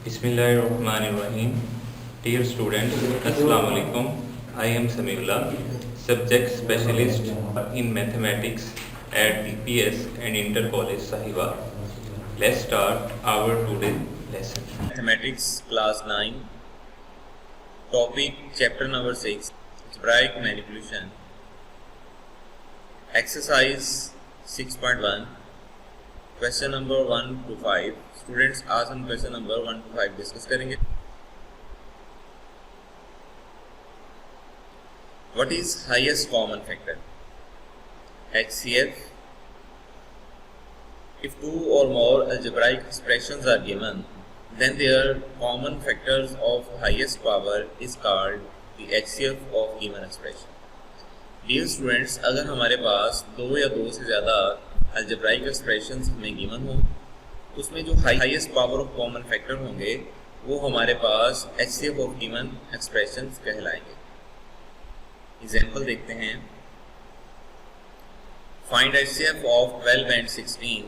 Bismillahirrahmanirrahim. Dear students, Assalamu alaikum. I am Samiullah, subject specialist in mathematics at BPS and Inter College Sahiwa. Let's start our today's lesson. Mathematics class 9, topic chapter number 6, algebraic manipulation. Exercise 6.1, question number 1 to 5. Students आज हम question number 1 to 5 discuss करेंगे. What is highest common factor? HCF. If two or more algebraic expressions are given, then their common factors of highest power is called the HCF of given expression. Dear students, अगर हमारे पास दो या दो से ज़्यादा algebraic expressions हमें given हो, उसमें जो highest power of common factor होंगे वो हमारे पास HCF ऑफ गिवन एक्सप्रेशंस कहलाएंगे. एग्जांपल देखते हैं. Find HCF of 12 and 16.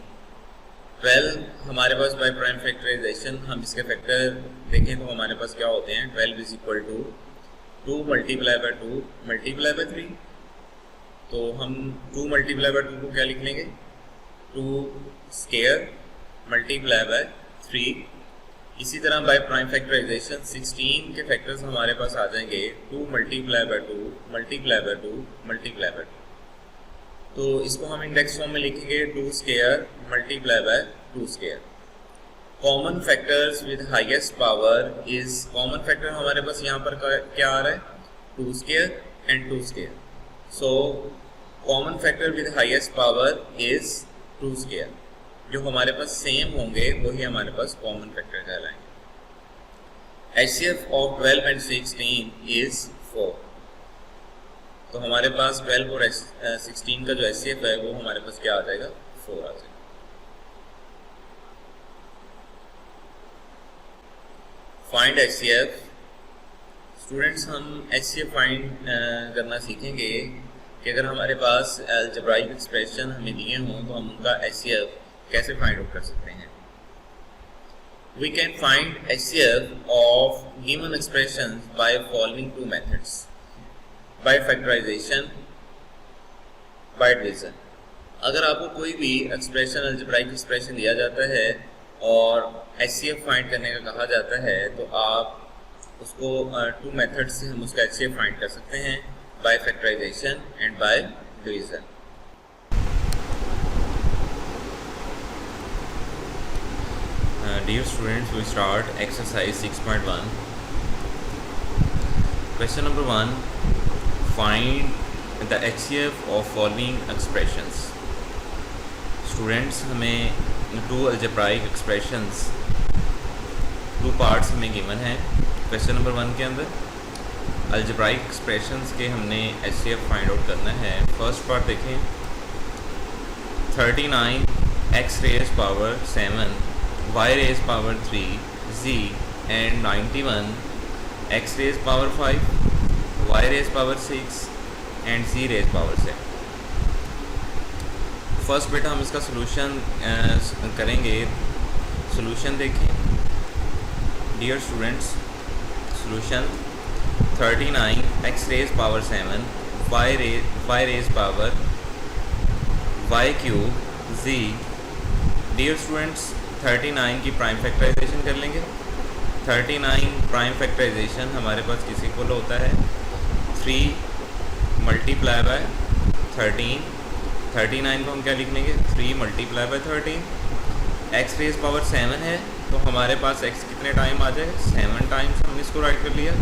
12 हमारे पास बाय प्राइम फैक्टराइजेशन हम इसके फैक्टर देखें तो हमारे पास क्या होते हैं. 12 is equal to 2 multiply by 2 multiply by 3. तो हम 2 मल्टीप्लाई बाय 2 को क्या लिख लेंगे? 2 स्क्वायर मल्टीप्लाई बाय 3. इसी तरह बाय प्राइम फैक्टराइजेशन 16 के फैक्टर्स हमारे पास आ जाएंगे 2 multiply by 2 multiply by 2 multiply by 2. तो इसको हम इंडेक्स फॉर्म में लिखेंगे 2 square multiply by 2 square. Common factors with highest power is, common factor हमारे पास यहाँ पर क्या आ रहा है? 2 square and 2 square. So common factor with highest power is 2 square. जो हमारे पास सेम होंगे वही हमारे पास कॉमन फैक्टर कहलाएंगे. HCF of 12 and 16 is 4. तो हमारे पास 12 और 16 का जो HCF है वो हमारे पास क्या आ जाएगा? 4 आ जाएगा. Find HCF. स्टूडेंट्स हम HCF फाइंड करना सीखेंगे कि अगर हमारे पास अलजेब्राइक एक्सप्रेशन हमें दिए हों तो हम उनका HCF कैसे फाइंड आउट कर सकते हैं. We can find HCF of given expressions by following two methods: by factorization, by division. अगर आपको कोई भी एक्सप्रेशन अलजेब्राइक एक्सप्रेशन दिया जाता है और HCF फाइंड करने का कहा जाता है तो आप उसको टू मेथड से हम उसका HCF फाइंड कर सकते हैं, by factorization and by division. Dear students, we start exercise 6.1. Question number 1. Find the HCF of following expressions. Students, हमें two algebraic expressions, two parts हमें given है. Question number 1 के अंदर algebraic expressions के हमने HCF find out करना है. First part देखें. 39 x raised power 7 y raised power 3 z and 91 x raised power 5 y raised power 6 and z raised power 7. First बेटा हम इसका सोल्यूशन करेंगे. सोल्यूशन देखें. Dear students, solution 39 x raised power 7 y raised power y cube z. Dear students, 39 की prime factorization कर लेंगे. 39 prime factorisation हमारे पास किस इक्वल होता है? 3 मल्टीप्लाई बाय 13. 39 को हम क्या लिख लेंगे? 3 multiply by 13. x raise power 7 है तो हमारे पास x कितने टाइम आ जाएगा? 7 टाइम्स. हमने इसको राइट कर लिया.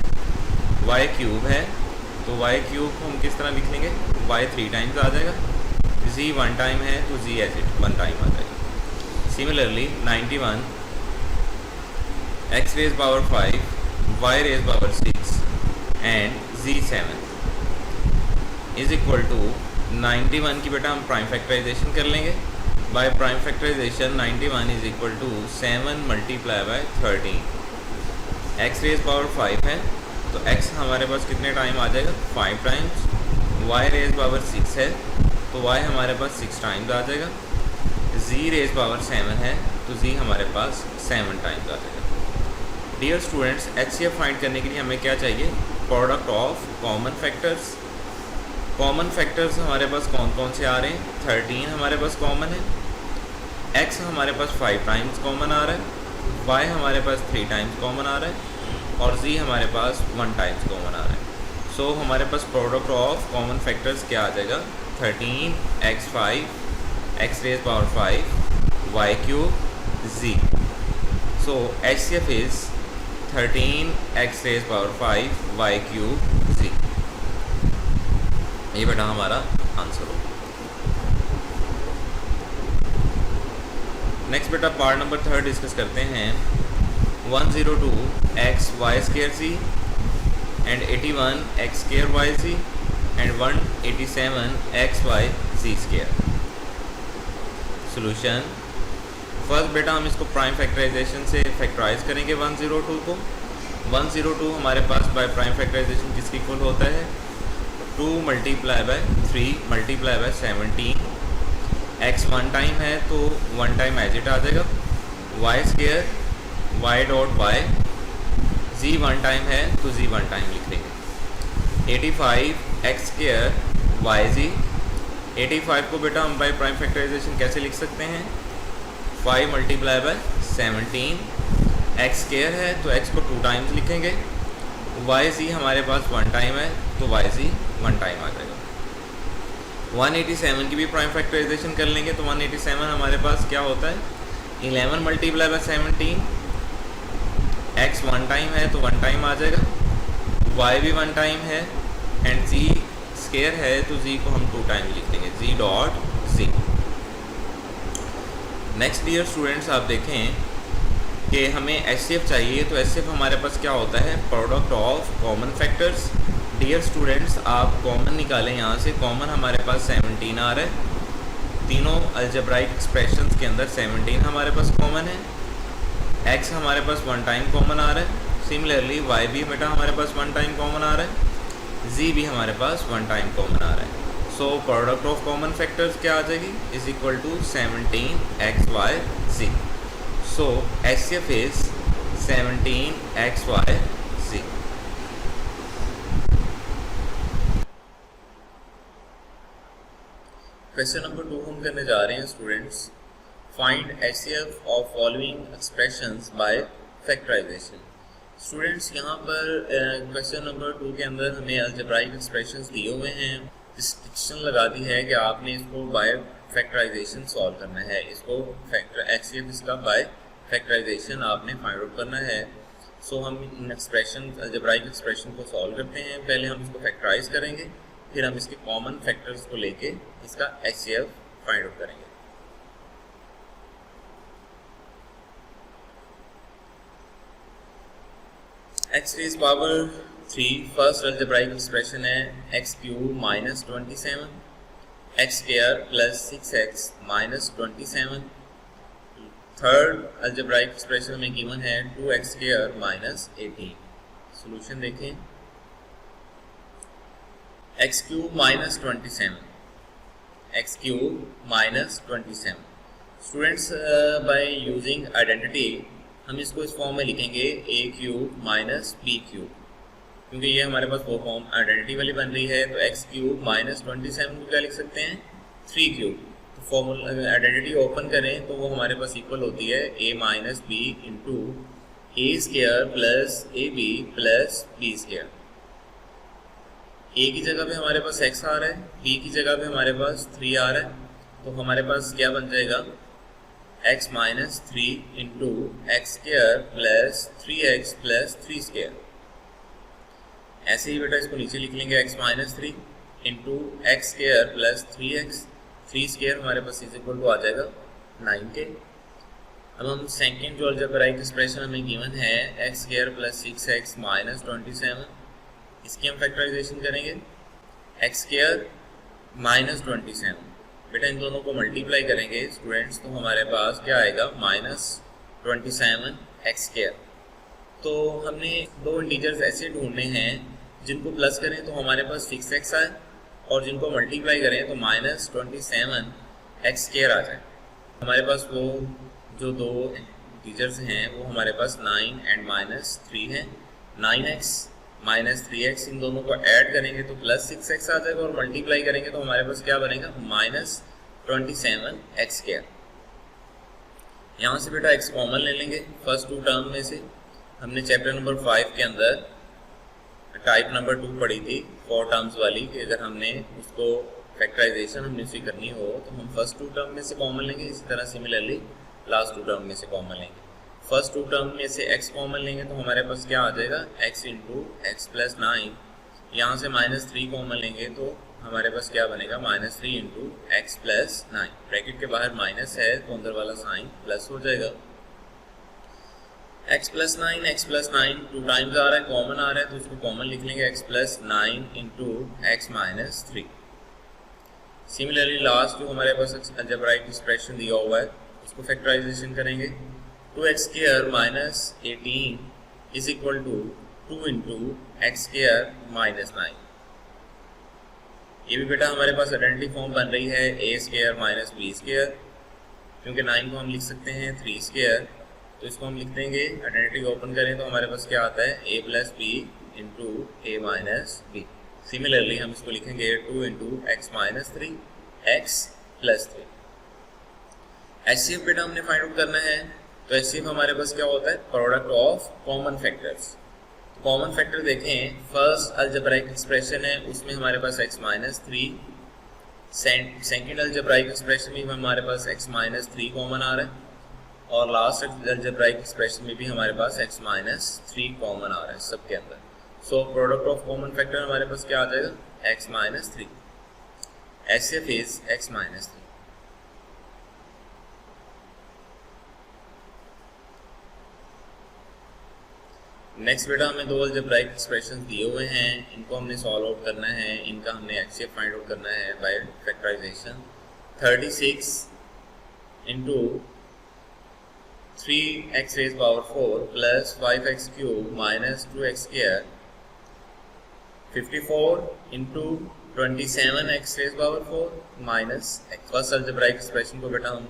y क्यूब है तो y क्यूब को हम किस तरह लिख लेंगे? y 3 टाइम्स आ जाएगा. z 1 टाइम है तो z एज इट 1 टाइम आ जाएगा. Similarly, 91 x raised power 5 y raised power 6 and z 7 is equal to 91 की बेटा हम प्राइम फैक्टराइजेशन कर लेंगे. By prime factorization 91 is equal to 7 multiply by 13. x raised power 5 है तो x हमारे पास कितने टाइम आ जाएगा? 5 टाइम्स. y raised power 6 है तो y हमारे पास 6 टाइम्स आ जाएगा. z रेज पावर 7 है तो z हमारे पास 7 टाइम्स आ जाएगा. डियर स्टूडेंट्स, HCF फाइंड करने के लिए हमें क्या चाहिए? Product of common factors. Common factors हमारे पास कौन कौन से आ रहे हैं? 13 हमारे पास कॉमन है, x हमारे पास 5 टाइम्स कॉमन आ रहा है, y हमारे पास 3 टाइम्स कॉमन आ रहा है और z हमारे पास 1 टाइम्स कॉमन आ रहा है। सो हमारे पास प्रोडक्ट ऑफ कॉमन फैक्टर्स क्या आ जाएगा? 13 x5 x raised power 5 y cube z. So HCF is 13 x raised power 5 y cube z. ये बेटा हमारा आंसर हो। नेक्स्ट बेटा पार्ट नंबर 3 डिस्कस करते हैं। 102 x y square z and 81 x square y z and 187 x y z square। Solution. First बेटा हम इसको प्राइम फैक्टराइजेशन से फैक्टराइज करेंगे 102 को। 102 हमारे पास बाय प्राइम फैक्टराइजेशन किसके इक्वल होता है? 2 multiply by 3 multiply by 17। x 1 time है तो 1 टाइम एज इट आ जाएगा, y square y dot y, z 1 time है तो z 1 टाइम लिख देंगे। 85 x स्क्वायर y z। 85 को बेटा हम बाय प्राइम फैक्टराइजेशन कैसे लिख सकते हैं? 5 मल्टीप्लाई बाय 17, x स्क्वायर है तो x को 2 टाइम्स लिखेंगे, y z हमारे पास 1 टाइम है तो y z 1 टाइम आ जाएगा। 187 की भी प्राइम फैक्टराइजेशन कर लेंगे तो 187 हमारे पास क्या होता है? 11 मल्टीप्लाई बाय 17, x 1 टाइम है तो 1 टाइम आ जाएगा, y भी 1 टाइम है एंड z स्क्वायर है तो z को हम 2 टाइम लिख देंगे, z dot z। Next dear students, आप देखें कि हमें HCF चाहिए तो HCF हमारे पास क्या होता है? Product of common factors. Dear students, आप कॉमन निकालें यहाँ से। कॉमन हमारे पास 17 आ रहा है, तीनों अलजेब्राइक एक्सप्रेशंस के अंदर 17 हमारे पास कॉमन है, x हमारे पास 1 टाइम कॉमन आ रहा है, सिमिलरली y भी बेटा हमारे पास 1 टाइम कॉमन आ रहा है, z भी हमारे पास 1 टाइम कॉमन आ रहा है। So product of common factors क्या आ जाएगी? Is equal to 17 x y z। So HCF is 17 x y z। Question number 2 हम करने जा रहे हैं students. Find HCF of following expressions by factorization. Students, यहाँ पर क्वेश्चन नंबर 2 के अंदर हमें अलजेब्राइक एक्सप्रेशंस दिए हुए हैं, रिस्ट्रिक्शन लगा दी है कि आपने इसको बाय फैक्टराइजेशन सॉल्व करना है। इसको HCF इसका बाय फैक्टराइजेशन आपने फाइंड आउट करना है। सो हम इन एक्सप्रेशन अलजेब्राइक एक्सप्रेशन को सॉल्व करते हैं। पहले हम इसको फैक्टराइज करेंगे, फिर हम इसके कॉमन फैक्टर्स को लेके इसका HCF फाइंड आउट करेंगे। x rays power 3 first algebraic expression है x cube minus 27, x square plus 6x minus 27। Third algebraic expression में गिवन है 2x स्क्वायर माइनस 18। सॉल्यूशन देखें। x cube minus 27, x cube minus 27। Students, by using identity हम इसको इस form में लिखेंगे a cube minus b cube, क्योंकि ये हमारे पास वो फॉर्म आइडेंटिटी वाली बन रही है। तो x क्यूब माइनस 27 को क्या लिख सकते हैं? 3 क्यूब। तो फॉर्मूला आइडेंटिटी ओपन करें तो वो हमारे पास इक्वल होती है a minus B into A square plus A B plus B square. a की जगह पे हमारे पास x आ रहा है, b की जगह पे हमारे पास 3 आ रहा है, तो हमारे पास क्या बन जाएगा? x minus 3 into x square plus 3x plus 3 square. ऐसे ही बेटा इसको नीचे लिख लेंगे x minus 3 into x square plus 3x, 3 square हमारे पास इज इक्वल टू आ जाएगा 9 के। अब हम सेकेंड जो अलजेब्राइक एक्सप्रेशन हमें गिवन है x square plus 6x minus 27, इसकी हम फैक्टराइजेशन करेंगे। x स्क्वायर माइनस 27, बेटा इन दोनों को मल्टीप्लाई करेंगे स्टूडेंट्स तो हमारे पास क्या आएगा? Minus 27 x square. तो हमने दो इंटीजर्स ऐसे ढूंढने हैं जिनको प्लस करें तो हमारे पास 6x आए और जिनको मल्टीप्लाई करें तो माइनस 27 एक्स स्क्वायर आ जाए। हमारे पास वो जो दो टीचर्स हैं वो हमारे पास 9 एंड -3 हैं। 9x -3x इन दोनों को ऐड करेंगे तो +6x आ जाएगा, और मल्टीप्लाई करेंगे तो हमारे पास क्या बनेगा -27x²। यहाँ से बेटा x कॉमन ले लेंगे फर्स्ट 2 टर्म में से। हमने चैप्टर नंबर 5 के अंदर टाइप नंबर 2 पढ़ी थी 4 टर्म्स वाली, कि अगर हमने उसको फैक्टराइजेशन हमने उसी करनी हो तो हम फर्स्ट 2 टर्म में से कॉमन लेंगे, इसी तरह सिमिलरली लास्ट 2 टर्म में से कॉमन लेंगे। फर्स्ट 2 टर्म में से x कॉमन लेंगे तो हमारे पास क्या आ जाएगा x इंटू एक्स प्लस 9। यहाँ से -3 कॉमन लेंगे तो हमारे पास क्या बनेगा -3 इंटू एक्स प्लस 9। ब्रैकेट के बाहर माइनस है तो अंदर वाला साइन प्लस हो जाएगा। x प्लस 9 2 टाइम्स आ रहा है, कॉमन आ रहा है तो उसको कॉमन लिख लेंगे x plus 9 into X minus 3। Similarly last जो हमारे पास अलजेब्राइक एक्सप्रेशन दिया हुआ है उसको फैक्टराइजेशन करेंगे। 2x² minus 18 is equal to 2 into x² minus 9। ये भी बेटा हमारे पास आइडेंटिटी फॉर्म बन रही है a² माइनस b², क्योंकि 9 को हम लिख सकते हैं 3², तो इसको हम लिख देंगे। आइडेंटिटी ओपन करें तो हमारे पास क्या आता है a plus B into a minus B. Similarly हम इसको लिखेंगे 2 into X minus 3 X plus 3। HCF बेटा हमने फाइंड आउट करना है, तो HCF हमारे पास क्या होता है product of common factors. Common factor देखें, फर्स्ट अलजेब्राइक एक्सप्रेशन है उसमें हमारे पास x minus 3, second algebraic expression में हमारे पास x माइनस 3 कॉमन आ रहा है, और लास्ट अलजेब्राइक एक्सप्रेशन में भी हमारे पास x माइनस 3 कॉमन आ रहा है सबके अंदर। सो प्रोडक्ट ऑफ कॉमन फैक्टर हमारे पास क्या आ जाएगा x minus 3। HCF is x minus 3। Next बेटा हमें 2 अलजेब्राइक एक्सप्रेशंस दिए हुए हैं, इनको हमने सॉल्व आउट करना है, इनका हमने HCF फाइंड आउट करना है by factorization. 36 into 3x raised power 4 plus 5x cube minus 2x², 54 into 27x raised power 4 minus x। First algebraic expression को बेटा हम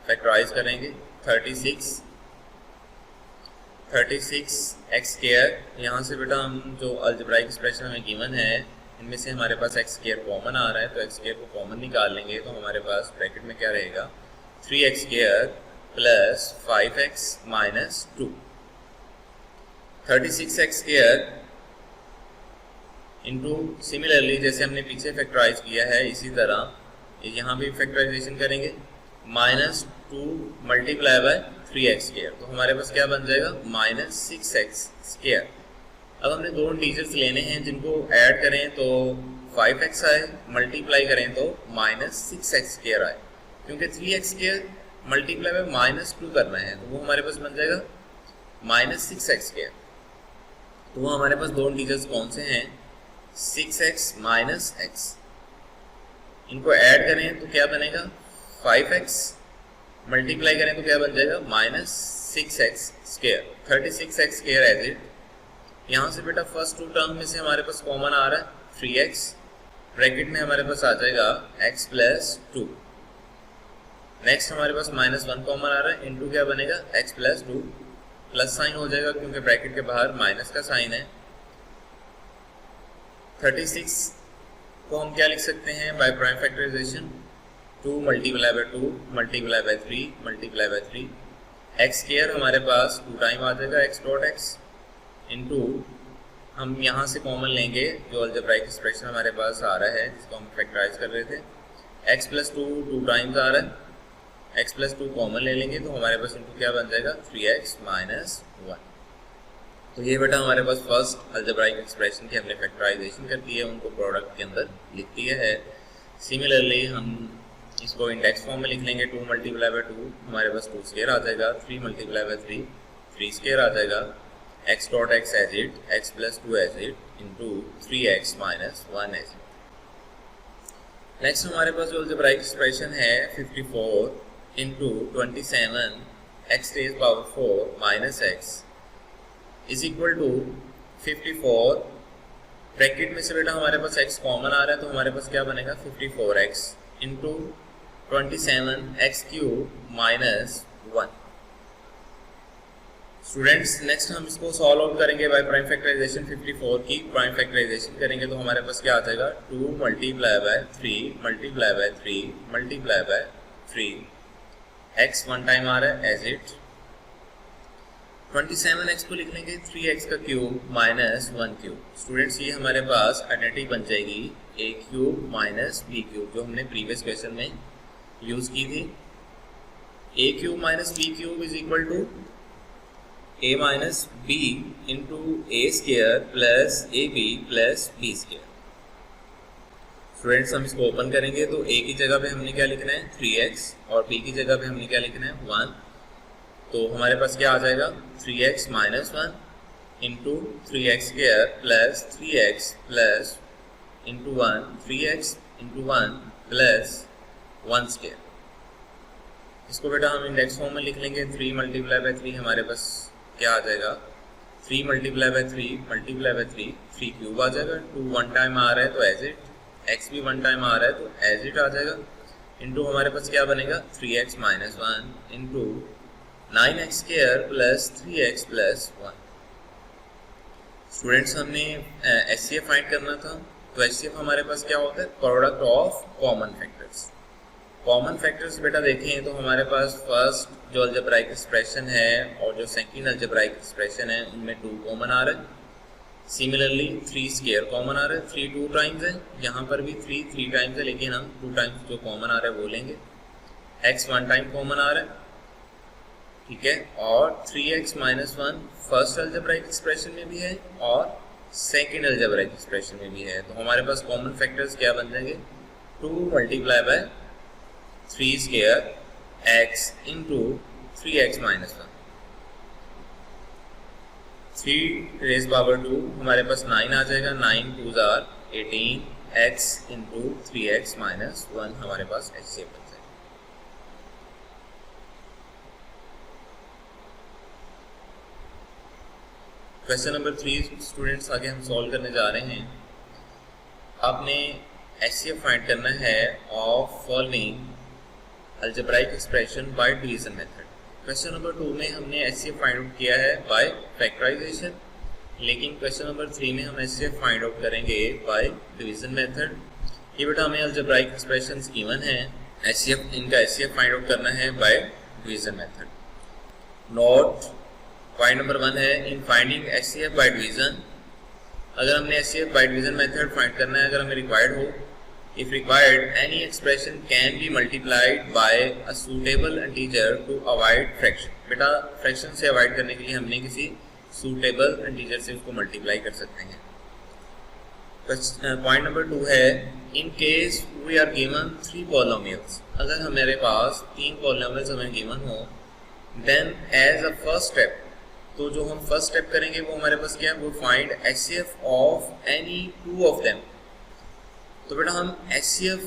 फैक्टराइज करेंगे। 36x², यहाँ से बेटा हम जो अलजेब्राइक एक्सप्रेशन हमें गिवन है इनमें से हमारे पास x² कॉमन आ रहा है, तो x² को कॉमन निकाल लेंगे तो हमारे पास ब्रैकेट में क्या रहेगा 3x² plus 5x minus 2। 36x² into similarly जैसे हमने पीछे फैक्टराइज किया है इसी तरह यहाँ भी फैक्टराइजेशन करेंगे। -2 मल्टीप्लाई बाय 3x², तो हमारे पास क्या बन जाएगा -6x²। अब हमने 2 इंटीजर्स लेने हैं जिनको ऐड करें तो 5x आए, मल्टीप्लाई करें तो -6x² आए, क्योंकि 3x² मल्टीप्लाई में -2 करना है तो वो हमारे पास बन जाएगा -6x²। तो वो हमारे पास 2 इंटीजर्स कौन से हैं 6x माइनस x। इनको ऐड करें तो क्या बनेगा 5x, मल्टीप्लाई करें तो क्या बन जाएगा -6x²। 36x² as it. यहाँ से बेटा फर्स्ट 2 टर्म में से हमारे पास कॉमन आ रहा है 3x, ब्रैकेट में हमारे पास आ जाएगा x प्लस 2। नेक्स्ट हमारे पास -1 कॉमन आ रहा है, इनटू क्या बनेगा x प्लस 2, प्लस साइन हो जाएगा क्योंकि ब्रैकेट के बाहर माइनस का साइन है। 36 को हम क्या लिख सकते हैं by prime factorization 2 multiply by 2 multiply by 3 multiply by 3। x² हमारे पास 2 टाइम आ जाएगा x डॉट x, इनटू हम यहाँ से कॉमन लेंगे जो अलजेब्राइक एक्सप्रेशन हमारे पास आ रहा है जिसको हम फैक्टराइज कर रहे थे। x प्लस 2 टाइम्स आ रहा है, x प्लस 2 कॉमन ले लेंगे तो हमारे पास इनटू क्या बन जाएगा 3x माइनस 1। तो ये बेटा हमारे पास फर्स्ट अलजेब्राइक एक्सप्रेशन की हमने फैक्टराइजेशन कर दी है, उनको प्रोडक्ट के अंदर लिख दिया है। सिमिलरली हम इसको इंडेक्स फॉर्म में लिख लेंगे 2 मल्टीप्लाई बाय 2 हमारे पास 2² आ जाएगा, 3 मल्टीप्लाई बाय 3 3² आ जाएगा, x dot x as it x plus 2 as it into 3x minus 1 as it. Next हमारे पास जो अलजेब्राइक एक्सप्रेशन है 54 into 27x raise power 4 minus x is equal to 54। Bracket में से बेटा हमारे पास x कॉमन आ रहा है तो हमारे पास क्या बनेगा 54x into 27x³ minus 1। Students next हम इसको सॉल्व आउट करेंगे बाय प्राइम फैक्टराइजेशन। 54 की प्राइम फैक्टराइजेशन करेंगे तो हमारे पास क्या आ जाएगा, 2 multiply by 3 multiply by 3 multiply by 3, x one time आ रहा है एज इट। 27x को लिख लेंगे 3x का क्यूब माइनस 1 क्यूब। स्टूडेंट्स ये हमारे पास आइडेंटिटी बन जाएगी a cube minus b cube, जो हमने प्रीवियस क्वेश्चन में यूज की थी। a cube minus b cube is equal to a minus b into A square plus A B plus B square. Students हम इसको ओपन करेंगे तो a की जगह पे हमने क्या लिखना है 3x और b की जगह पे हमने क्या लिखना है 1। तो हमारे पास क्या आ जाएगा 3x minus 1 into 3x square plus 3x plus into 1 3x into 1 plus 1 square. इसको बेटा हम इंडेक्स फॉर्म में लिख लेंगे 3 मल्टीप्लाई बाय 3 हमारे पास क्या आ जाएगा 3 multiply by 3 multiply by 3 cube आ जाएगा। 2 वन टाइम आ रहा है तो एज इट, x भी वन टाइम आ रहा है तो एज इट आ जाएगा। इंटू हमारे पास क्या बनेगा 3x minus 1 into 9x square plus 3x plus 1। Students हमने HCF फाइंड करना था, तो HCF हमारे पास क्या होता है product of common factors. Common factors बेटा देखें तो हमारे पास फर्स्ट जो अलजेब्राइक एक्सप्रेशन है और जो सेकंड अलजेब्राइक एक्सप्रेशन है उनमें 2 कॉमन आ रहा है। सिमिलरली 3 स्क्वायर कॉमन आ रहा है, 3 2 टाइम्स है, यहाँ पर भी 3 टाइम्स है, लेकिन हम 2 टाइम्स जो कॉमन आ रहा है वो लेंगे। x 1 टाइम कॉमन आ रहा है, ठीक है, और 3x minus 1 first algebraic expression में भी है और सेकेंड अलजेब्राइक एक्सप्रेशन में भी है। तो हमारे पास कॉमन फैक्टर्स क्या बन जाएंगे 2 multiply by 3 square x into 3x minus 1, 3 raise power 2 हमारे पास 9 आ जाएगा, 9 2 jar 18 x into 3x minus 1 हमारे पास HCF बन जाएगा। क्वेश्चन नंबर 3 स्टूडेंट्स आगे हम सॉल्व करने जा रहे हैं। आपने HCF फाइंड करना है of following algebraic expression by division method. Question number 2 में हमने HCF फाइंड आउट किया है बाय फैक्टराइजेशन, लेकिन क्वेश्चन नंबर 3 में हम HCF फाइंड आउट करेंगे बाय डिवीजन मेथड। ये बेटा हमें अलजेब्राइक एक्सप्रेशंस गिवन है, इनका HCF फाइंड आउट करना है by division method. Note point number 1 है in finding HCF by division. अगर हमने HCF by division method find करना है, अगर हमें रिक्वायर्ड हो, if required any expression can be multiplied by a suitable integer to avoid fraction। बेटा fraction से अवॉइड करने के लिए हमने किसी suitable integer से उसको मल्टीप्लाई कर सकते हैं। पॉइंट नंबर 2 है in case we are given 3 polynomials। अगर हमारे पास 3 polynomials हमें given हो, then as a first step, तो जो हम फर्स्ट स्टेप करेंगे वो हमारे पास क्या है, वो find HCF of any 2 of them. तो बेटा हम HCF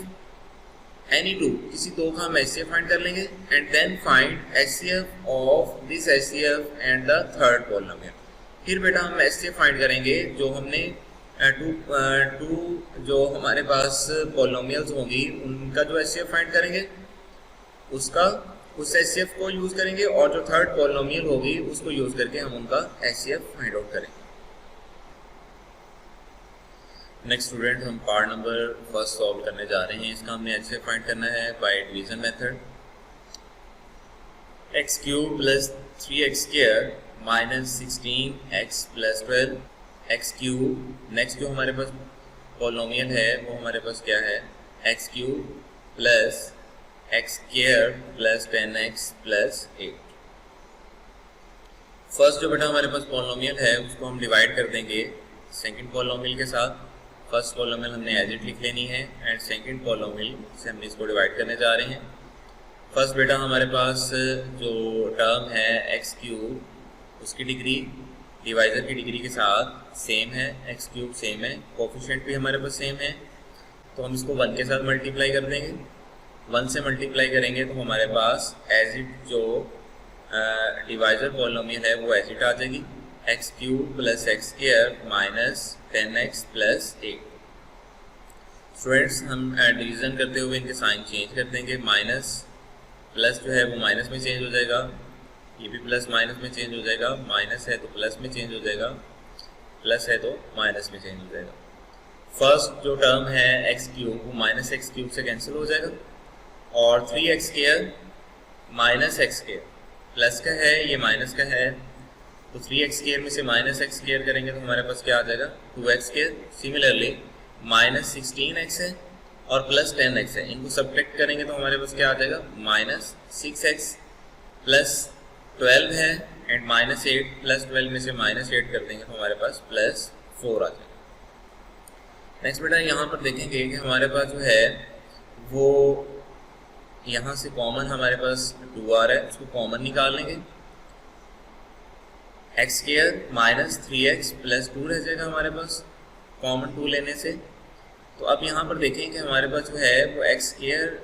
एनी 2 किसी 2 का हम HCF फाइंड कर लेंगे and then find HCF of this HCF and the third polynomial. फिर बेटा हम HCF फाइंड करेंगे जो हमने टू जो हमारे पास पॉलिनोमियल्स होंगी उनका जो HCF फाइंड करेंगे उस HCF को यूज करेंगे और जो थर्ड पॉलिनोमियल होगी उसको यूज करके हम उनका HCF फाइंड आउट करेंगे। नेक्स्ट स्टूडेंट हम पार्ट नंबर फर्स्ट सॉल्व करने जा रहे हैं। इसका हमने HCF फाइंड करना है by division method. x cube plus 3x square minus 16x plus 12 x cube. Next जो हमारे पास पॉलिनोमियल है वो हमारे पास क्या है x cube plus x square plus 10x plus 8। First जो बेटा हमारे पास पॉलिनोमियल है उसको हम डिवाइड कर देंगे सेकंड पॉलिनोमियल के साथ। फर्स्ट पॉलिनोमियल हमने एज इट लिख लेनी है एंड सेकंड पॉलिनोमियल से हम इसको डिवाइड करने जा रहे हैं। फर्स्ट बेटा हमारे पास जो टर्म है x क्यूब उसकी डिग्री डिवाइजर की डिग्री के साथ सेम है, x क्यूब सेम है, कोफिशिएंट भी हमारे पास सेम है, तो हम इसको 1 के साथ मल्टीप्लाई कर देंगे। 1 से मल्टीप्लाई करेंगे तो हमारे पास एज इट जो डिवाइजर पॉलिनोमियल है वो एज इट आ जाएगी, x cube plus x square minus 10x plus 8। Students हम डिवीजन करते हुए इनके साइन चेंज कर देंगे, माइनस प्लस जो है वो माइनस में चेंज हो जाएगा ये भी प्लस माइनस में चेंज हो जाएगा, माइनस है तो प्लस में चेंज हो जाएगा, प्लस है तो माइनस में चेंज हो जाएगा। फर्स्ट जो टर्म है एक्स क्यूब वो माइनस एक्स क्यूब से कैंसिल हो जाएगा, और 3x square minus x square plus का है, ये माइनस का है, तो 3x स्क्वायर में से माइनस एक्स स्क्वायर करेंगे तो हमारे पास क्या आ जाएगा 2x square. Similarly minus 16x है और प्लस 10x है, इनको सब्ट्रैक्ट करेंगे तो हमारे पास क्या आ जाएगा माइनस 6x प्लस 12 है, एंड माइनस 8 प्लस 12 में से माइनस 8 कर देंगे तो हमारे पास प्लस 4 आ जाएगा। नेक्स्ट बेटा यहाँ पर देखेंगे कि हमारे पास जो है वो यहाँ से कॉमन हमारे पास 2 आ रहा है, उसको कॉमन निकाल लेंगे, x square minus 3x plus 2 रह जाएगा हमारे पास कॉमन 2 लेने से। तो अब यहाँ पर देखें कि हमारे पास जो है वो एक्स स्क्वायर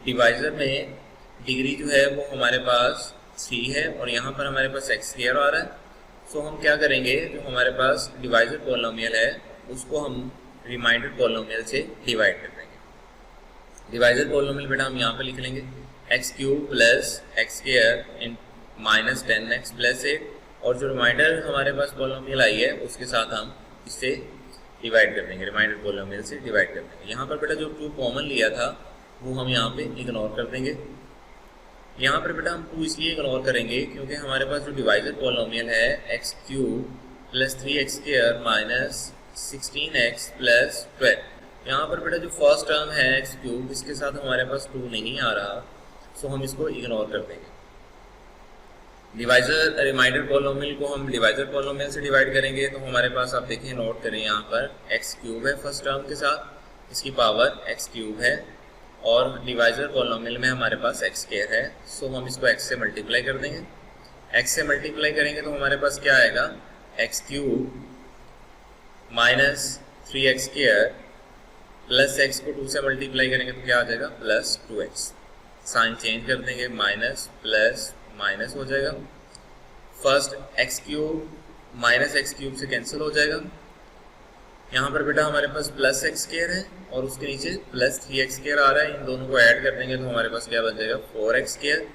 डिवाइजर में डिग्री जो है वो हमारे पास 3 है, और यहाँ पर हमारे पास एक्स स्क्वायर आ रहा है। सो हम क्या करेंगे, जो हमारे पास डिवाइजर पॉलिनोमियल है उसको हम रिमाइंडर पॉलिनोमियल से डिवाइड कर देंगे। डिवाइजर पॉलिनोमियल बेटा हम यहाँ पर लिख लेंगे x cube plus x square in minus 10x plus 8, और जो रिमाइंडर हमारे पास पॉलिनोमियल आई है उसके साथ हम इससे डिवाइड कर देंगे, रिमाइंडर पॉलिनोमियल से डिवाइड कर देंगे। यहाँ पर बेटा जो 2 कॉमन लिया था वो हम यहाँ पे इग्नोर कर देंगे। यहाँ पर बेटा हम 2 इसलिए इग्नोर करेंगे क्योंकि हमारे पास जो डिवाइजर पॉलिनोमियल है x cube plus 3x square minus 16x plus 12, यहाँ पर बेटा जो फर्स्ट टर्म है एक्स क्यूब इसके साथ हमारे पास 2 नहीं आ रहा, सो हम इसको इग्नोर कर देंगे। डिवाइजर रिमाइंडर पॉलिनोमियल को हम डिवाइजर पॉलिनोमियल से डिवाइड करेंगे तो हमारे पास आप देखें, नोट करें यहाँ पर एक्स क्यूब है फर्स्ट टर्म के साथ, इसकी पावर एक्स क्यूब है, और डिवाइजर पॉलिनोमियल में हमारे पास एक्स स्क्वायर है, सो हम इसको एक्स से मल्टीप्लाई कर देंगे। एक्स से मल्टीप्लाई करेंगे तो हमारे पास क्या आएगा x cube minus 3x square plus x को 2 से मल्टीप्लाई करेंगे तो क्या आ जाएगा प्लस 2x। साइन चेंज कर देंगे, माइनस प्लस माइनस हो जाएगा। First x cube minus x cube से कैंसिल हो जाएगा। यहाँ पर बेटा हमारे पास प्लस एक्स स्क्वायर है और उसके नीचे प्लस 3x स्क्वायर आ रहा है, इन दोनों को ऐड कर देंगे तो हमारे पास क्या बन जाएगा 4x square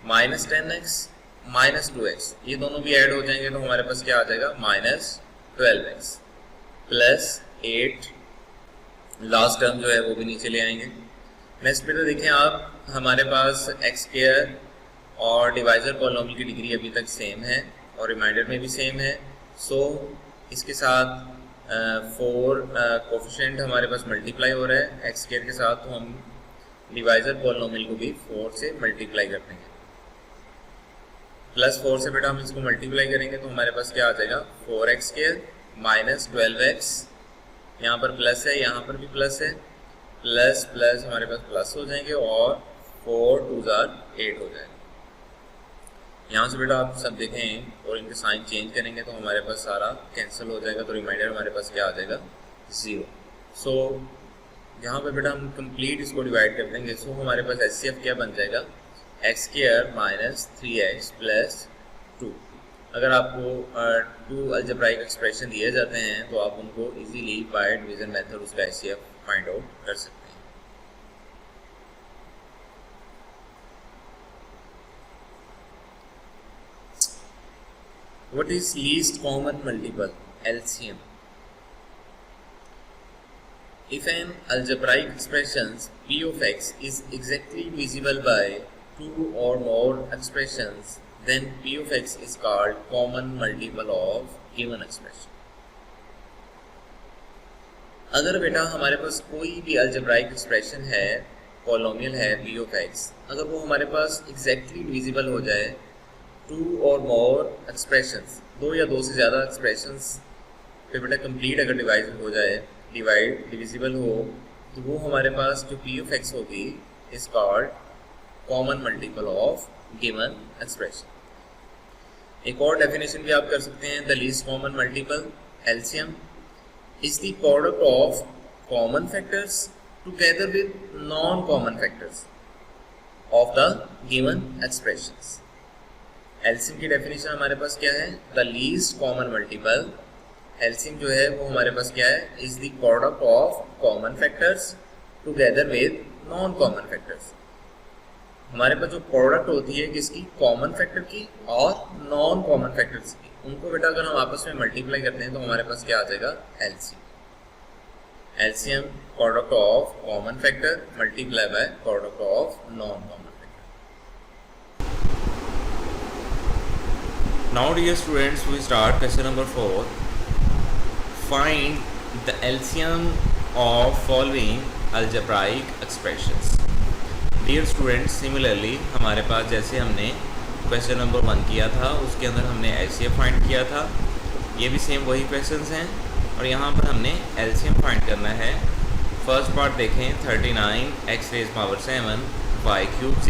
minus 10x minus 2x, ये दोनों भी ऐड हो जाएंगे तो हमारे पास क्या आ जाएगा minus 12x plus 8, last term जो है वो भी नीचे ले आएंगे। नेक्स्ट बेटा देखें आप, हमारे पास एक्स स्क्वायर और डिवाइजर पॉलिनोमियल की डिग्री अभी तक सेम है और रिमाइंडर में भी सेम है, सो इसके साथ 4 कोफिशिएंट हमारे पास मल्टीप्लाई हो रहा है एक्स स्क्वायर के साथ, तो हम डिवाइजर पॉलिनोमियल को भी 4 से मल्टीप्लाई कर देंगे। प्लस 4 से बेटा हम इसको मल्टीप्लाई करेंगे तो हमारे पास क्या आ जाएगा 4x स्क्वायर माइनस 12x, यहाँ पर प्लस है यहाँ पर भी प्लस है, प्लस प्लस हमारे पास प्लस हो जाएंगे और 4 2 8 हो जाएगा। यहाँ से बेटा आप सब देखें और इनके साइन चेंज करेंगे तो हमारे पास सारा कैंसिल हो जाएगा, तो रिमाइंडर हमारे पास क्या आ जाएगा 0। सो यहाँ पे बेटा हम कंप्लीट इसको डिवाइड कर देंगे, सो हमारे पास HCF क्या बन जाएगा x square minus 3x plus 2। अगर आपको 2 अलजेब्राइक एक्सप्रेशन दिए जाते हैं तो आप उनको इजीली बाय डिवीजन मेथड उसका HCF फाइंड आउट कर सकते हैं। What is least common multiple LCM? If an algebraic expression p of x is exactly divisible by 2 or more expressions, then p of x is called common multiple of given expression. अगर बेटा हमारे पास कोई भी algebraic expression है, polynomial है p of x, अगर वो हमारे पास exactly divisible हो जाए 2 और मोर एक्सप्रेशंस, 2 या 2 से ज़्यादा एक्सप्रेशंस पे बेटा कंप्लीट अगर डिवाइड हो जाए, डिविजिबल हो, तो वो हमारे पास जो p ऑफ x होगी is called common multiple of given expression. एक और डेफिनेशन भी आप कर सकते हैं, the least common multiple LCM is the product of common factors together with non common factors of the given expressions. LCM की definition हमारे पास क्या है, the least common multiple LCM जो है वो हमारे पास क्या है, is the product of common factors together with non common factors. हमारे पास जो प्रोडक्ट होती है किसकी, कॉमन फैक्टर की और नॉन कॉमन फैक्टर्स की, उनको बेटा अगर हम आपस में मल्टीप्लाई करते हैं तो हमारे पास क्या आ जाएगा, LCM. LCM product of common factor multiply by product of non common factor. Now dear students we start question number 4। Find the LCM of following algebraic expressions. Dear students, similarly हमारे पास जैसे हमने क्वेश्चन नंबर 1 किया था उसके अंदर हमने LCM find किया था, ये भी सेम वही क्वेश्चंस हैं और यहाँ पर हमने एलसीएम फाइंड करना है। फर्स्ट पार्ट देखें, 39 x rays power 7 y cube z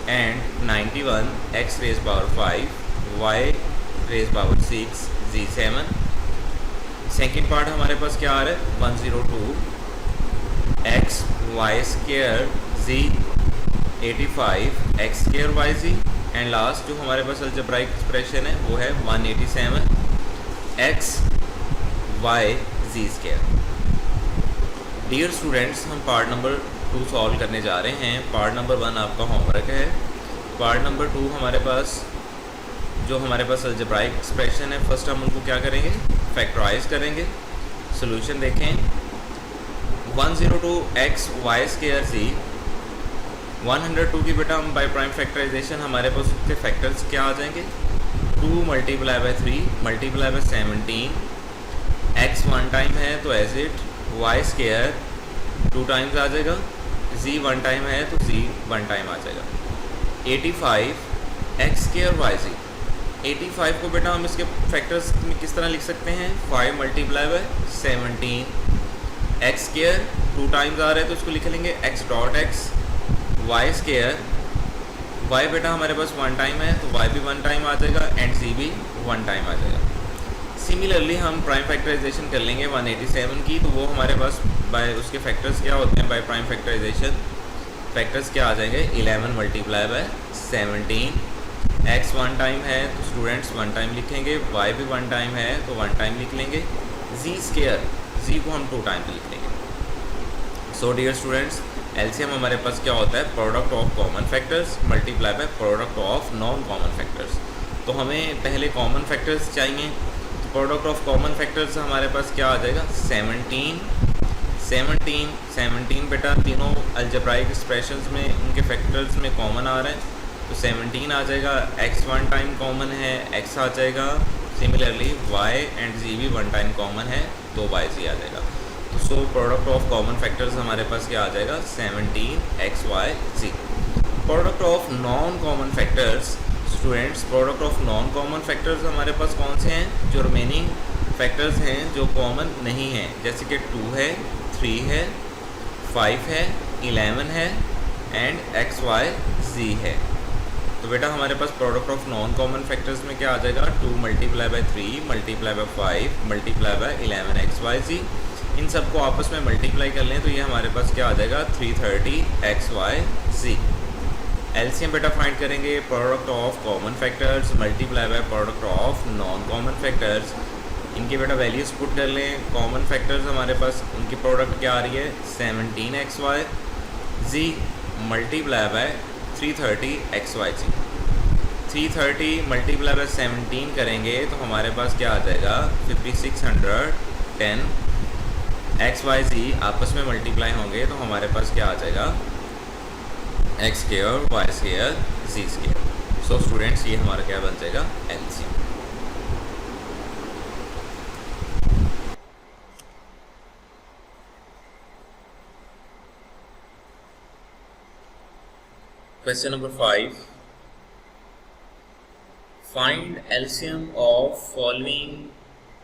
and 91 x rays power 5 y rays power 6 z 7। Second part हमारे पास क्या आ रहा है, 102 x y square z 85 x square y z and last जो हमारे पास अलजेब्राइक एक्सप्रेशन है वो है 187 x y z square. Dear students, हम पार्ट नंबर 2 सॉल्व करने जा रहे हैं। पार्ट नंबर 1 आपका होमवर्क है। पार्ट नंबर 2 हमारे पास जो हमारे पास अलजेब्राइक एक्सप्रेशन है, फर्स्ट हम उनको क्या करेंगे, फैक्टराइज करेंगे। सॉल्यूशन देखें, 102 x y स्क्वायर z 102 की बेटा हम बाय प्राइम फैक्टराइजेशन हमारे पास उसके फैक्टर्स क्या आ जाएंगे, 2 multiply by 3 multiply by 17 x 1 time है तो as it, y square 2 times आ जाएगा, z 1 टाइम है तो z 1 टाइम आ जाएगा, 85 x स्क्वायर y z। 85 को बेटा हम इसके फैक्टर्स में किस तरह लिख सकते हैं, 5 multiply by 17 x square 2 times आ रहा है तो इसको लिख लेंगे x dot x, y square y बेटा हमारे पास 1 टाइम है तो y भी 1 टाइम आ जाएगा एंड z भी 1 टाइम आ जाएगा। सिमिलरली हम प्राइम फैक्टराइजेशन कर लेंगे 187 की, तो वो हमारे पास बाय उसके फैक्टर्स क्या होते हैं, बाय प्राइम फैक्टराइजेशन फैक्टर्स क्या आ जाएंगे, 11 मल्टीप्लाई बाय 17 x 1 टाइम है तो स्टूडेंट्स 1 टाइम लिखेंगे, y भी 1 टाइम है तो 1 टाइम लिख लेंगे, z स्क्वायर z को हम 2 टाइम लिख लेंगे। सो डियर स्टूडेंट्स, एलसीएम हमारे पास क्या होता है, product of common factors multiply by product of non common factors. तो हमें पहले कॉमन फैक्टर्स चाहिए, तो प्रोडक्ट ऑफ कॉमन फैक्टर्स हमारे पास क्या आ जाएगा, 17 बेटा तीनों अलजेब्राइक एक्सप्रेशंस में उनके फैक्टर्स में कॉमन आ रहे हैं तो 17 आ जाएगा, x 1 टाइम कॉमन है x आ जाएगा, सिमिलरली y एंड z भी 1 टाइम कॉमन है तो yz आ जाएगा। सो प्रोडक्ट ऑफ कॉमन फैक्टर्स हमारे पास क्या आ जाएगा, 17 x y z। Product of non common factors, students product of non common factors हमारे पास कौन से हैं, जो रिमेनिंग फैक्टर्स हैं जो कॉमन नहीं हैं, जैसे कि 2 है, 3 है, 5 है, 11 है एंड x y z है। तो बेटा हमारे पास product of non common factors में क्या आ जाएगा, 2 multiply by 3 multiply by 5 multiply by 11 x y z। इन सबको आपस में मल्टीप्लाई कर लें तो ये हमारे पास क्या आ जाएगा, 330 x y z। एलसीएम बेटा फाइंड करेंगे, product of common factors multiply by product of non common factors. इनके बेटा वैल्यूज पुट कर लें। कॉमन फैक्टर्स हमारे पास उनकी प्रोडक्ट क्या आ रही है, 17 x y z multiply by 330 x y z। 330 multiply by 17 करेंगे तो हमारे पास क्या आ जाएगा, 5610 x y z आपस में मल्टीप्लाई होंगे तो हमारे पास क्या आ जाएगा, x square y square z square. So students ये हमारा क्या बन जाएगा, LCM. Question number 5, find LCM of following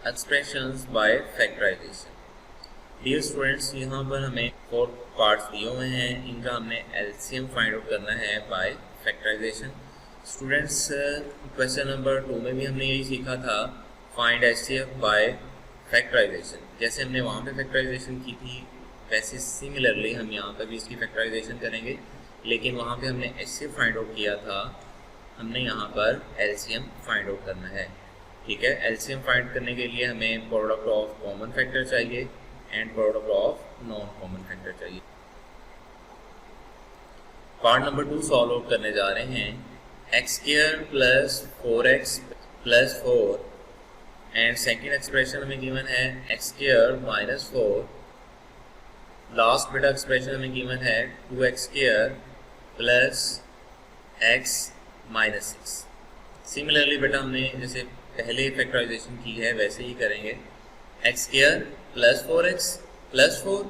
expressions by factorization. Dear students, यहाँ पर हमें 4 पार्ट्स दिए हुए हैं, इनका हमने एलसीएम फाइंड आउट करना है by factorization. Students question number 2 में भी हमने यही सीखा था, फाइंड एचसीएफ बाय फैक्टराइजेशन। जैसे हमने वहाँ पे फैक्टराइजेशन की थी वैसे सिमिलरली हम यहाँ पर भी इसकी फैक्टराइजेशन करेंगे, लेकिन वहाँ पे हमने एचसीएफ फाइंड आउट किया था, हमने यहाँ पर एलसीएम फाइंड आउट करना है। ठीक है, एलसीएम फाइंड करने के लिए हमें प्रोडक्ट ऑफ कॉमन फैक्टर चाहिए and product of non common factor चाहिए। पार्ट नंबर 2 सॉल्व आउट करने जा रहे हैं। X square plus 4x plus 4 and second expression हमें गिवन है एक्स स्क्वायर माइनस 4। लास्ट बेटा एक्सप्रेशन हमें गिवन है 2x square plus x minus 6। Similarly बेटा हमने जैसे पहले फैक्टराइजेशन की है वैसे ही करेंगे। X square plus 4x plus 4,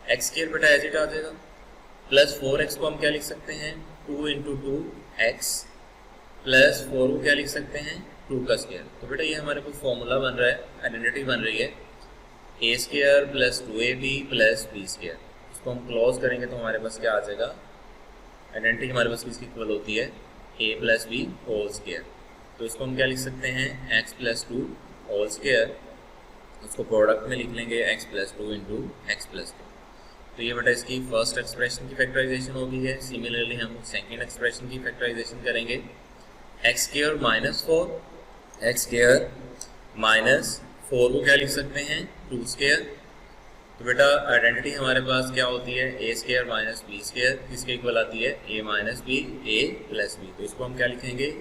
x square बेटा एज इट आ जाएगा, प्लस 4x को हम क्या लिख सकते हैं 2 इंटू 2x प्लस 4 को क्या लिख सकते हैं 2 का स्क्वायर। तो बेटा ये हमारे पास फॉर्मूला बन रहा है, आइडेंटिटी बन रही है a square plus 2ab plus b square. इसको हम क्लोज करेंगे तो हमारे पास क्या आ जाएगा, आइडेंटिटी हमारे पास किसकी इक्वल होती है a plus b whole square. तो इसको हम क्या लिख सकते हैं x प्लस 2 होल स्क्वायर, उसको प्रोडक्ट में लिख लेंगे x plus 2 into x plus 2। तो ये बेटा इसकी फर्स्ट एक्सप्रेशन की फैक्टराइजेशन हो गई है। सिमिलरली हम सेकेंड एक्सप्रेशन की फैक्टराइजेशन करेंगे। X square minus 4, x square minus 4 को क्या लिख सकते हैं 2 स्क्वायर। तो बेटा आइडेंटिटी हमारे पास क्या होती है ए स्क्वायर माइनस बी स्क्वायर, किसके इक्वल आती है ए माइनस बी ए प्लस बी। तो इसको हम क्या लिखेंगे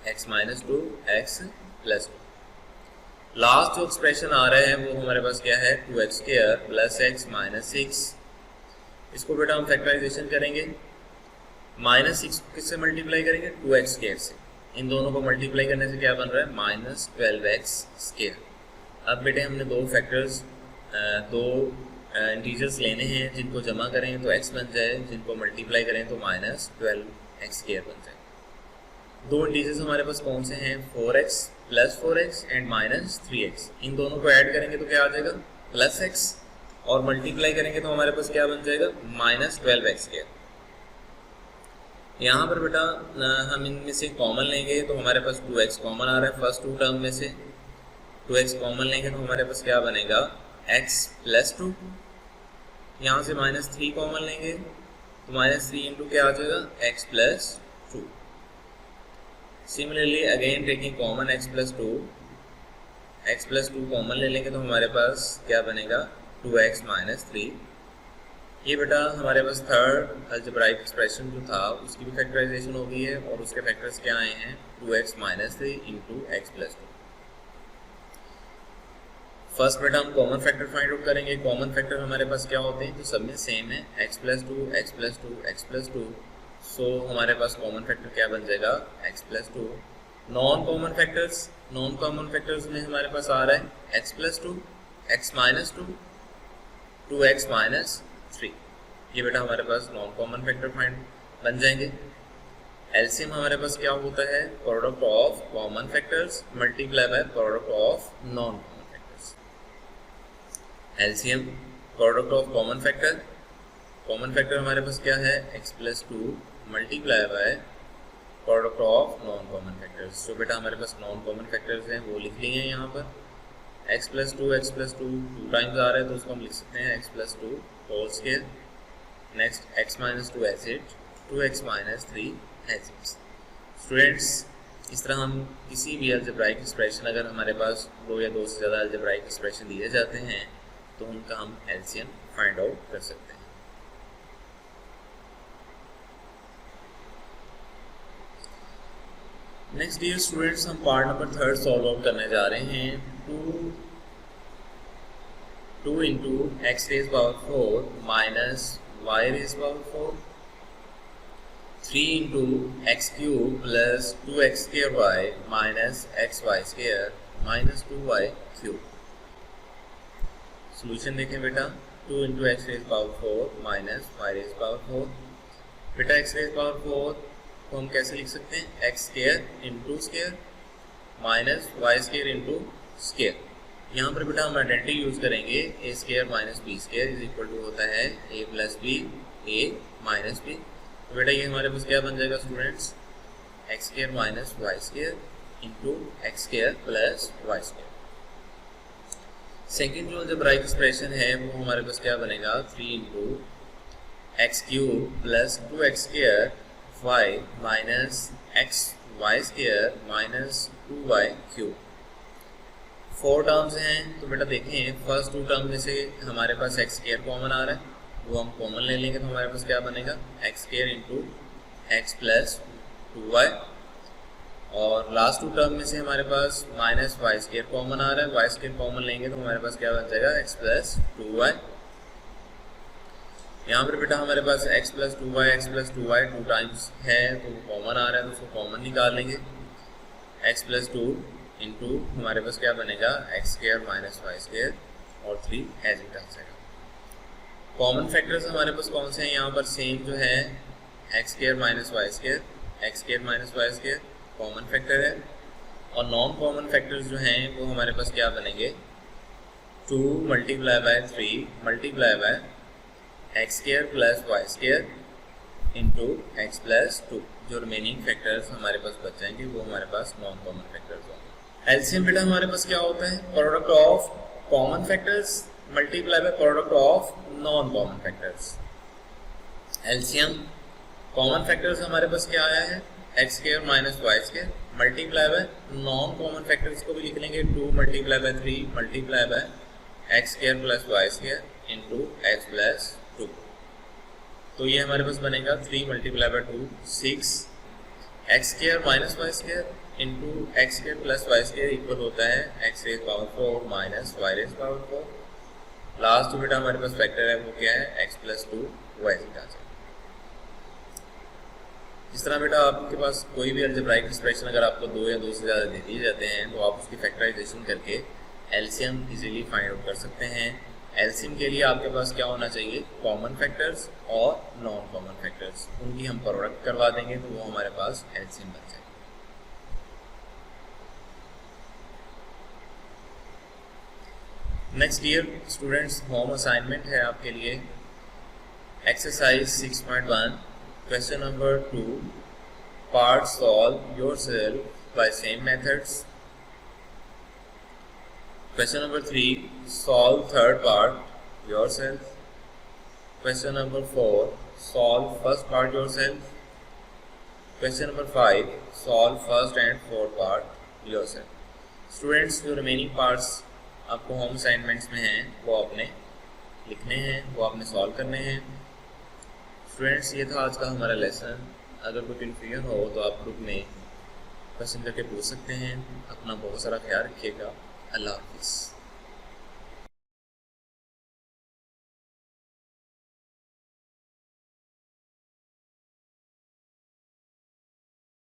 x minus 2 x plus 2। Last जो एक्सप्रेशन आ रहा है वो हमारे पास क्या है 2x square plus x minus 6। इसको बेटा हम फैक्टराइजेशन करेंगे, माइनस 6 किससे मल्टीप्लाई करेंगे 2x स्क्वायर से। इन दोनों को मल्टीप्लाई करने से क्या बन रहा है माइनस 12x स्क्वायर। अब बेटे हमने दो फैक्टर्स दो इंटीजर्स लेने हैं, जिनको जमा करें तो x बन जाए, जिनको मल्टीप्लाई करें तो माइनस 12x स्क्वायर बन जाए। दो इंटीजर्स हमारे पास कौन से हैं 4x plus 4x and minus 3x। इन दोनों को ऐड करेंगे तो क्या आ जाएगा प्लस x, और मल्टीप्लाई करेंगे तो हमारे पास क्या बन जाएगा माइनस 12x स्क्वायर। यहाँ पर बेटा हम इनमें से कॉमन लेंगे तो हमारे पास 2x कॉमन आ रहा है फर्स्ट टू टर्म में से। 2x कॉमन लेंगे तो हमारे पास क्या बनेगा x प्लस 2। यहाँ से माइनस 3 कॉमन लेंगे तो माइनस 3 इंटू क्या आ जाएगा x plus 2। Similarly again taking common x plus 2 common ले लेंगे तो हमारे पास क्या बनेगा 2x माइनस 3। ये बेटा हमारे पास थर्ड अलजेब्राइक एक्सप्रेशन जो था उसकी भी फैक्टराइजेशन हो गई है, और उसके फैक्टर्स क्या आए हैं 2x minus 3 into x plus 2। First बेटा हम कॉमन फैक्टर फाइंड आउट करेंगे। कॉमन फैक्टर हमारे पास क्या होते हैं जो सब में सेम है x plus 2 x plus 2 x plus 2। सो हमारे पास कॉमन फैक्टर क्या बन जाएगा x plus 2। Non common factors में हमारे पास आ रहा है x plus 2 x minus 2 2x minus 3। ये बेटा हमारे पास नॉन कॉमन फैक्टर फाइंड बन जाएंगे। एलसीएम हमारे पास क्या होता है product of common factors multiply by product of non common factors. LCM product of common factor हमारे पास क्या है x plus 2 multiply by product of non common factors. तो बेटा हमारे पास नॉन कॉमन फैक्टर्स हैं वो लिख लिए हैं यहाँ पर। x प्लस 2 टू टाइम्स आ रहा है तो उसको हम लिख सकते हैं x plus 2 whole square. Next x minus 2 as it 2x minus 3 as it. Students इस तरह हम किसी भी अलजेब्राइक एक्सप्रेशन अगर हमारे पास दो या दो से ज़्यादा अलजेब्राइक एक्सप्रेशन दिए जाते हैं तो उनका हम एलसीएम फाइंड आउट कर सकते हैं। नेक्स्ट डियर स्टूडेंट्स हम पार्ट नंबर 3 सॉल्व आउट करने जा रहे हैं। 2 into x raise power 4 minus y raise power 4, 3 into x cube plus 2x square y minus x y square minus 2y cube. Solution देखें बेटा 2 into x raise power 4 minus y raise power 4। बेटा x raise power 4 को हम कैसे लिख सकते हैं x square into square minus y square into square. यहाँ पर बेटा हम आइडेंटिटी यूज करेंगे a square minus b square is equal to होता है a plus b a minus b. तो बेटा ये हमारे पास क्या बन जाएगा students x square minus y square into x square plus y square. Second जो अलजेब्राइक एक्सप्रेशन है वो हमारे पास क्या बनेगा 3 into x cube plus 2x square y minus x y square minus 2y cube. 4 terms हैं तो बेटा देखें फर्स्ट 2 टर्म में से हमारे पास एक्स स्क्वायर कॉमन आ रहा है वो हम कॉमन ले लेंगे तो हमारे पास क्या बनेगा, x square into x plus 2y, और लास्ट टू टर्म में से हमारे पास माइनस वाई स्क्वायर कॉमन आ रहा है, वाई स्क्वायर कॉमन लेंगे तो हमारे पास क्या बन जाएगा, एक्स प्लस 2y। यहाँ पर बेटा हमारे पास x प्लस 2y 2 टाइम्स है तो कॉमन आ रहा है तो उसको कॉमन निकाल लेंगे, x प्लस 2 इंटू हमारे पास क्या बनेगा, x square minus y square और 3 एज इट आ जाएगा। कॉमन फैक्टर्स हमारे पास कौन से हैं यहाँ पर, सेम जो है x square minus y square, x square minus y square common factor है, और नॉन कॉमन फैक्टर्स जो हैं वो हमारे पास क्या बनेंगे, 2 multiply by 3 multiply by x square plus y square into x plus 2। जो रिमेनिंग फैक्टर्स हमारे पास बच जाएंगे वो हमारे पास नॉन कॉमन फैक्टर्स होंगे। एलसीएम बेटा हमारे पास क्या होता है, product of common factors multiply by product of non common factors. LCM common factors हमारे पास क्या आया है, x square minus y square multiply by non common factors को भी लिख लेंगे 2 multiply by 3 multiply by x square plus y square into x plus 2। तो ये हमारे पास बनेगा 3 multiply by 2 6, x square minus y square into x square plus y square equal होता है x raise power 4 minus y raise power 4। Last बेटा हमारे पास factor है वो क्या है, एक्स प्लस 2 वाई आ जाएगा। इस तरह बेटा आपके पास कोई भी अलजेब्राइक एक्सप्रेशन अगर आपको 2 या 2 से ज़्यादा दे दिए जाते हैं तो आप उसकी फैक्टराइजेशन करके एलसीएम इजीली फाइंड आउट कर सकते हैं। एलसीएम के लिए आपके पास क्या होना चाहिए, कॉमन फैक्टर्स और नॉन कॉमन फैक्टर्स, उनकी हम प्रोडक्ट करवा देंगे तो वो हमारे पास एलसीएम बन जाएगा। Next year students home assignment है आपके लिए, exercise 6.1 question number 2, part solve yourself by same methods. Question number 3, solve third part yourself. Question number 4, solve first part yourself. Question number 5, solve first and fourth part yourself. Students, जो remaining parts आपको home assignments में हैं वो आपने लिखने हैं, वो आपने solve करने हैं। Students, ये था आज का हमारा lesson। अगर कोई confusion हो तो आप ग्रुप में क्वेश्चन करके पूछ सकते हैं। अपना बहुत सारा ख्याल रखिएगा। अल्लाह हाफिज़।